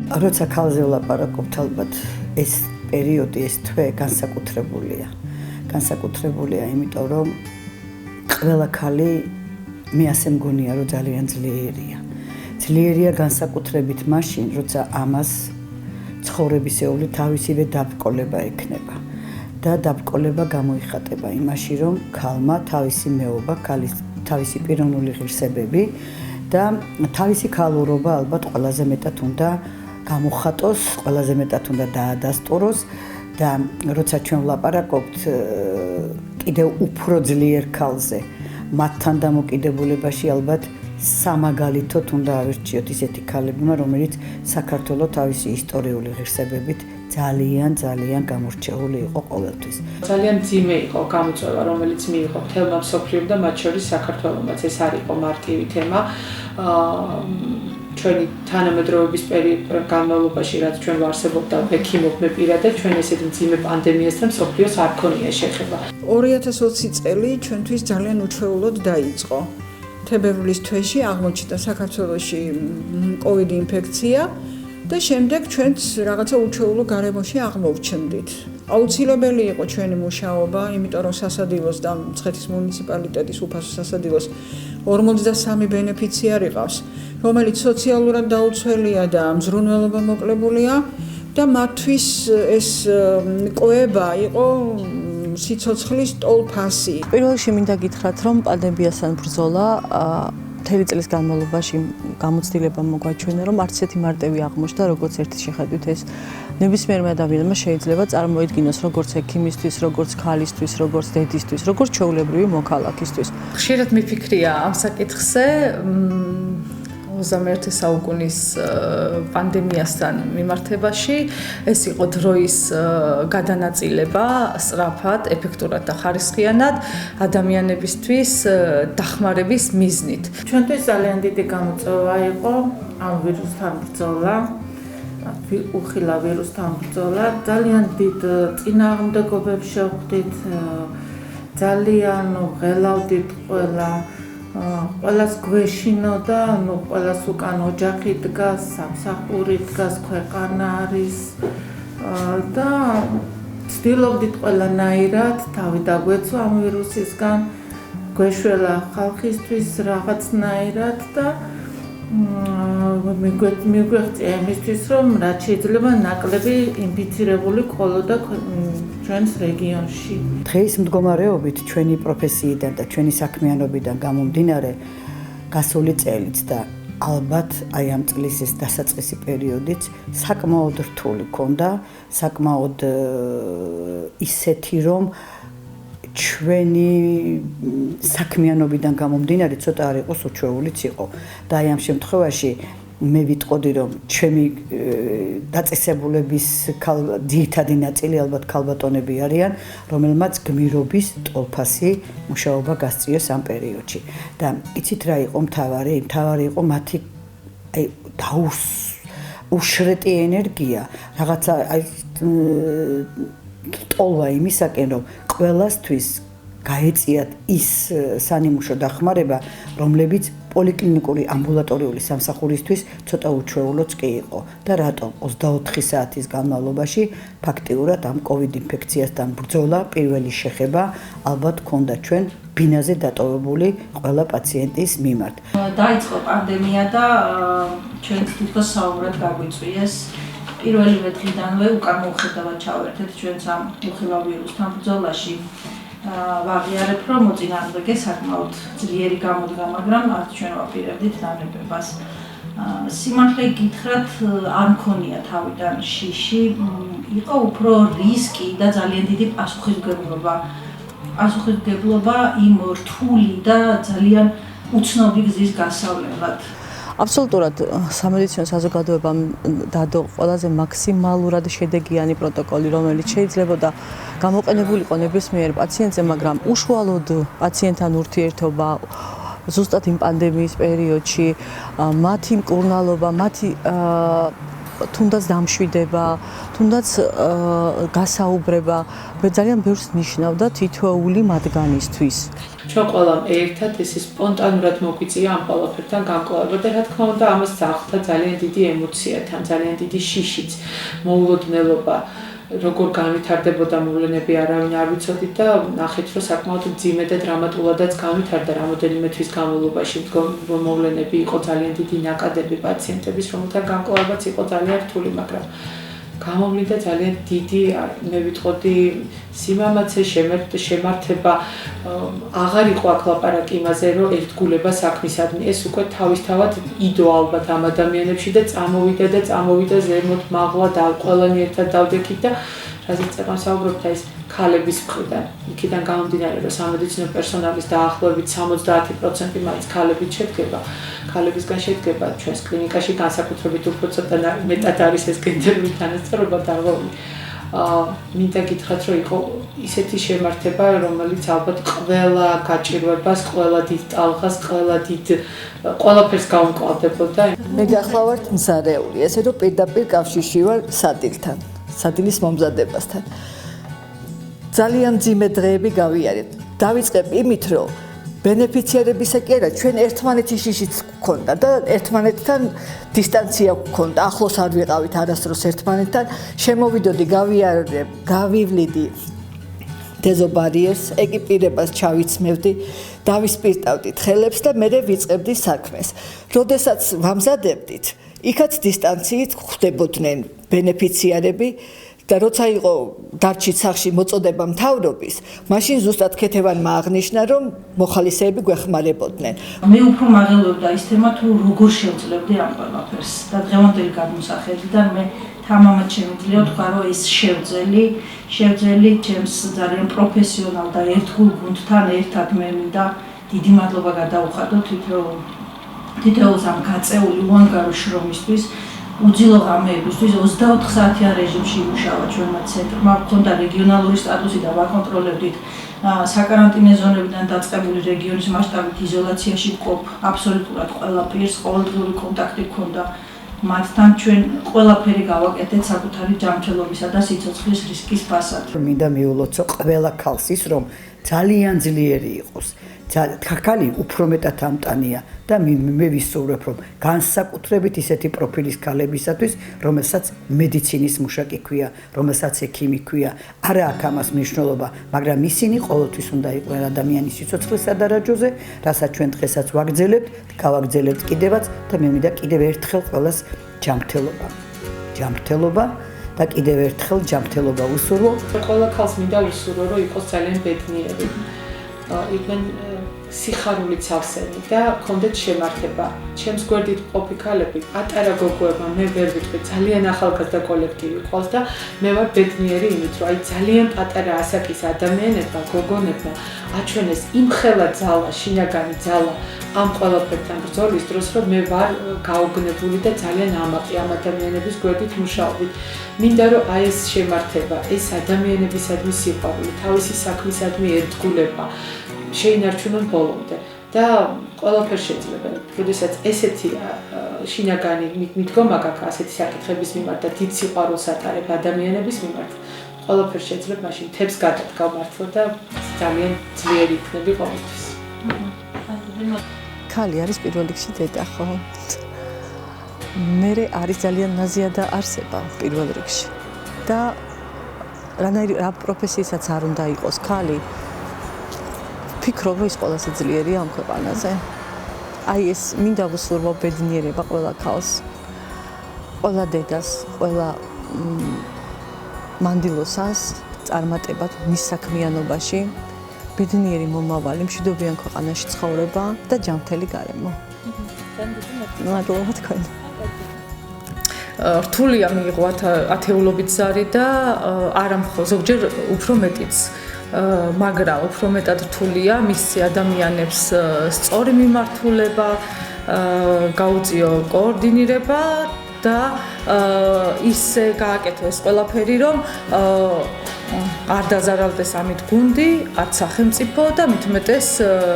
როცა ქალზე ვლაპარაკობთ, ალბათ ეს პერიოდი, ეს თვე განსაკუთრებულია. განსაკუთრებულია, იმიტომ რომ ყველა ქალი მე ასე მგონია, რომ ძალიან ძლიერია. ძლიერია განსაკუთრებით მაშინ, როცა ამას ცხოვრებისეული თავისივე დაბრკოლება ექნება. და დაბრკოლება გამოიხატება იმაში, რომ ქალმა თავისი მეობა, თავისი პიროვნული ღირსებები და თავისი ქალურობა ალბათ ყველაზე მეტად უნდა გამოხატოს, ყველაზე მეტად უნდა დაადასტუროს და როცა ჩვენ ვლაპარაკობთ კიდევ უფრო ძლიერ ქალზე, მათთან დამოკიდებულებაში ალბათ სამაგალითოდ უნდა ავირჩიოთ ისეთი ქალებმა, რომელიც საქართველოს თავისი ისტორიული ღირსებებით ძალიან გამორჩეული იყო ყოველთვის. ძალიან ძიმე იყო გამოწვევა, რომელიც მიიღო მთელმა მსოფლიომ და მათ შორის საქართველოსაც. ეს არ იყო მარტივი თემა. ჩვენი თანამედროვეობის განმავლობაში, რაც ჩვენ ვარსებობდა ექიმობ მე პირადად, ჩვენ ესეთ მძიმე პანდემიასთან მსოფლიოს არ ქონია შეხება. 2020 წელი ჩვენთვის ძალიან უჩვეულოდ დაიწყო. თებერვლის თვეში აღმოჩნდა საქართველოში COVID ინფექცია და შემდეგ ჩვენც რაღაცა უჩვეულო გარემოში აღმოვჩნდით. აუცილებელი იყო ჩვენი მუშაობა, იმიტომ რომ სასადილოს და მცხეთის მუნიციპალიტეტის უფასო სასადილოს 53 ბენეფიციარი ყავს, რომელიც სოციალურად დაუცველია და მზრუნველობა მოკლებულია და მათთვის ეს ყובה იყო სიცოცხლის ტოლფასი. პირველ რიგში მინდა გითხრათ, რომ პანდემიასთან ბრძოლა მთელი წლის განმავლობაში გამოცდილება მოგვაჩვენა, რომ არც ისეთი მარტივი აღმოჩნდა, როგორც ერთის შეხედვით ეს ნებისმიერმა ადამიანმა შეიძლება წარმოიდგინოს, როგორც ექიმისთვის, როგორც ქალისთვის, როგორც დედისთვის, როგორც ჩვეულებრივი მოქალაქისთვის. ხშირად მიფიქრია ამ საკითხზე 21 საუკუნის პანდემიასთან მიმართებაში ეს იყო დროის გადანაწილება სწრაფად, ეფექტურად და ხარისხიანად ადამიანებისთვის დახმარების მიზნით. ჩვენთვის ძალიან დიდი გამოწვევა იყო ამ ვირუსთან ბრძოლა, უხილა ვირუსთან ბრძოლა. ძალიან დიდ წინააღმდეგობებს შევხვდით, ძალიან ღელავდით ყველას გვეშინო და ყველას უკან ოჯახი დგას, სამსახური დგას, ქვეყანა არის და ცდილობდით ყველანაირად თავი დაგვეცვა ამ ვირუსისგან, გვეშველა ხალხისთვის რაღაცნაირად და მიგვეღწია იმისთვის, რომ რაც შეიძლება ნაკლები ინფიცირებული ყოლოდა ჩვენს რეგიონში. დღეის მდგომარეობით ჩვენი პროფესიიდან და ჩვენი საქმიანობიდან გამომდინარე გასული წელიც და ალბათ აი ამ წლის ეს დასაწყისი პერიოდიც საკმაოდ რთული ქონდა, საკმაოდ ისეთი რომ ჩვენი საქმიანობიდან გამომდინარე ცოტა არ იყოს უჩვეულიც იყო და აი ამ შემთხვევაში მე ვიტყოდი რომ ჩემი დაწესებულების ძირითადი ნაწილი ალბათ ქალბატონები არიან, რომელმაც გმირობის ტოლფასი მუშაობა გასწიეს ამ პერიოდში. და იცით რა იყო მთავარი? მთავარი იყო მათი აი უშრეტი ენერგია, რაღაცა აი ტოლვა იმისაკენ რომ ყველასთვის გაეწიათ ის სანიმუშო დახმარება, რომლებიც პოლიკლინიკური ამბულატორიული სამსახურისთვის ცოტა უჩვეულოც კი იყო. და რატომ 24 საათის განმავლობაში ფაქტიურად ამ COVID ინფექციასთან ბრძოლა, პირველი შეხება ალბათ ქონდა ჩვენ ბინაზე დატოვებული ყველა პაციენტის მიმართ. დაიწყო პანდემია და ჩვენ თვითონ საუბრად გაგვიწვიეს. პირველივე დღიდანვე უკან მოუხედავად ჩავერთეთ ჩვენს ამ უხილავ ვირუსთან ბრძოლაში. ვაღიარებ, რომ მოწინააღმდეგე საკმაოდ ძლიერი გამოდგა, მაგრამ არც ჩვენ ვაპირებდით ნაკლებობას. სიმართლე გითხრათ, არ მქონია თავიდან შიში, იყო უფრო რისკი და ძალიან დიდი პასუხისმგებლობა. პასუხისმგებლობა იმ რთული და ძალიან უცნობი გზის გასავლელად. აბსოლუტურად სამედიცინო საზოგადოებამ დადო ყველაზე მაქსიმალურად შედეგიანი პროტოკოლი, რომელიც შეიძლებოდა გამოყენებულიყო ნებისმიერ პაციენტზე, მაგრამ უშუალოდ პაციენტთან ურთიერთობა ზუსტად იმ პანდემიის პერიოდში, მათი მკურნალობა, მათი თუნდაც დამშვიდება, თუნდაც გასაუბრება, მე ძალიან ბევრს ნიშნავდა თითოეული მათგანისთვის. ჩვენ ყველამ ერთად ესე სპონტანურად მოგვიწია ამ ყველაფერთან გამკლავება და რა თქმა უნდა ამას წახდა ძალიან დიდი ემოცია, თან ძალიან დიდი შიშიც, მოულოდნელობა. როგორ განვითარდებოდა მოვლენები არავინ არ ვიცოდით და ნახეთ რომ საკმაოდ მძიმე და დრამატულადაც განვითარდა რამოდენიმე თვის განმავლობაში მოვლენები იყო ძალიან დიდი ნაკადები პაციენტების რომელთა გამკლავებაც იყო ძალიან რთული მაგრამ გამოვლინდა ძალიან დიდი მე ვიტყოდი სიმამაცე შემართება აღარ იყო აქ ლაპარაკი იმაზე რომ ერთგულება საქმისადმი ეს უკვე თავისთავად იდო ალბათ ამ ადამიანებში და წამოვიდა ზემოთ მაღლა და ყველანი ერთად დავდექით და რაზეც წამოსაუბრობთ ეს ქალების მხრიდან იქიდან გამომდინარე რომ სამედიცინო პერსონალის დაახლოებით 70% მაინც ქალებით შედგება ქალებისგან შედგება ჩვენს კლინიკაში განსაკუთრებით უფრო ცოტა მეტად არის ეს გენდერული თანასწორობა დარღვეული მინდა გითხრათ რომ იყო ისეთი შემართება რომელიც ალბათ ყველა გაჭირვებას, ყველა დიდ ტალღას, ყველაფერს გაუმკლავდებოდა. მე გახლავართ მზარეული, ესე რომ პირდაპირ კავშირში ვარ სადილთან, სადილის მომზადებასთან. ძალიან მძიმე დღეები გავიარეთ. დავიწყებ იმით, რომ ბენეფიციარებისა კი არა, ჩვენ ერთმანეთი შიშიც გქონდა და ერთმანეთთან დისტანცია გქონდა. ახლოს არ ვიყავით არასდროს ერთმანეთთან. შემოვიდოდი, გავივლიდი დეზობარიერს, ეკიპირებას ჩავიცმევდი, დავისპირტავდი თხელებს და მერე ვიწყებდი საქმეს. როდესაც ვამზადებდით, იქაც დისტანციით ხვდებოდნენ ბენეფიციარები და როცა იყო დარჩით სახში მოწოდება მთავრობის, მაშინ ზუსტად ქეთევანმა აღნიშნა, რომ მოხალისეები გვეხმარებოდნენ. მე უფრო მაღელვებდა ის თემა თუ როგორ შევძლებდი ამ ყველაფერს და დღევანდელი გადმოსახედიდან მე თამამად შემიძლია თქვა, რომ ეს შევძელი ჩემს ძალიან პროფესიონალ და ერთგულ გუნდთან ერთად მე მინდა დიდი მადლობა გადაუხადო თითოეულს ამ გაწეული უანგარო შრომისთვის. უძილო ღამეებისთვის 24 საათიან რეჟიმში იმუშავა ჩვენმა ცენტრმა, ჰქონდა რეგიონალური სტატუსი და ვაკონტროლებდით საკარანტინე ზონებიდან დაწყებული რეგიონის მასშტაბით იზოლაციაში მყოფ აბსოლუტურად ყველა პირს ყოველდღიური კონტაქტი ჰქონდა მათთან ჩვენ ყველაფერი გავაკეთეთ საკუთარი ჯანმრთელობისა და სიცოცხლის რისკის ფასად. მინდა მიულოცო ყველა ქალს ის რომ ძალიან ძლიერი იყოს. ქალი უფრო მეტად ამტანია და მე ვისურვებ რომ განსაკუთრებით ისეთი პროფილის ქალებისათვის, რომელსაც მედიცინის მუშაკი ქვია, რომელსაც ექიმი ქვია, არა აქვს ამას მნიშვნელობა, მაგრამ ისინი ყოველთვის უნდა იყვნენ ადამიანის სიცოცხლის სადარაჯოზე, რასაც ჩვენ დღესაც ვაგრძელებთ, გავაგრძელებთ კიდევაც და მე მინდა კიდევ ერთხელ ყველას ჯანმრთელობა და კიდევ ერთხელ ჯანმრთელობა ვუსურვო. ყველა ქალს მინდა ვისურვო, რომ იყოს ძალიან ბედნიერი. იყვნენ სიხარულით სავსენი და ჰქონდეთ შემართება. ჩემს გვერდით მყოფი ქალები, პატარა გოგოებმა მე ვერ ვიტყვი, ძალიან ახალგაზრდა კოლექტივი ყავს და მე ვარ ბედნიერი იმით, რომ აი ძალიან პატარა ასაკის ადამიანებმა, გოგონებმა აჩვენეს იმხელა ძალა, შინაგანი ძალა ამ ყველაფერთან ბრძოლის დროს, რომ მე ვარ გაუგნებული და ძალიან ამაყი ამ ადამიანების გვერდით მუშაობით. მინდა რომ აი ეს შემართება, ეს ადამიანებისადმი სიყვარული, თავისი საქმისადმი ერთგულება შეინარჩუნონ ბოლომდე და ყველაფერს შეძლებენ. როდესაც ესეთი შინაგანი მიდგომა გაქვს ასეთი საკითხების მიმართ და დიდ სიყვარულს ატარებ ადამიანების მიმართ, ყველაფერს შეძლებ, მაშინ თებს გადადგავ და ძალიან ძლიერი იქნები ყოველთვის. ქალი არის პირველ რიგში დედა, ხო? მე არის ძალიან ნაზია და არსება პირველ რიგში. და რა პროფესიისაც არ უნდა იყოს ქალი, ფიქრობ, რომ ის ყველაზე ძლიერია ამ ქვეყანაზე. აი ეს მინდა ვუსურვო ბედნიერება ყველა ქალს, ყველა დედას, ყველა მანდილოსას წარმატებად მის საქმიანობაში, ბედნიერი მომავალი, მშვიდობიან ქვეყანაში ცხოვრება და ჯანმრთელი გარემო. მადლობა თქვენ. რთულია მიიღო ათეულობით ზარი და არა ზოგჯერ უფრო მეტიც. მაგრამ უფრო მეტად რთულია მისცი ადამიანებს სწორი მიმართულება, გაუწიო კოორდინირება და ისე გააკეთო ეს ყველაფერი, რომ არ დაზარალდეს ამით გუნდი, არც სახელმწიფო და მით უმეტეს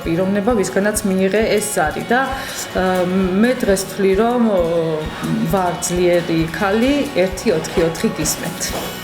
პიროვნება, ვისგანაც მიიღე ეს ზარი და მე დღეს ვთვლი, რომ ვარ ძლიერი ქალი 1-4-4 გისმენთ.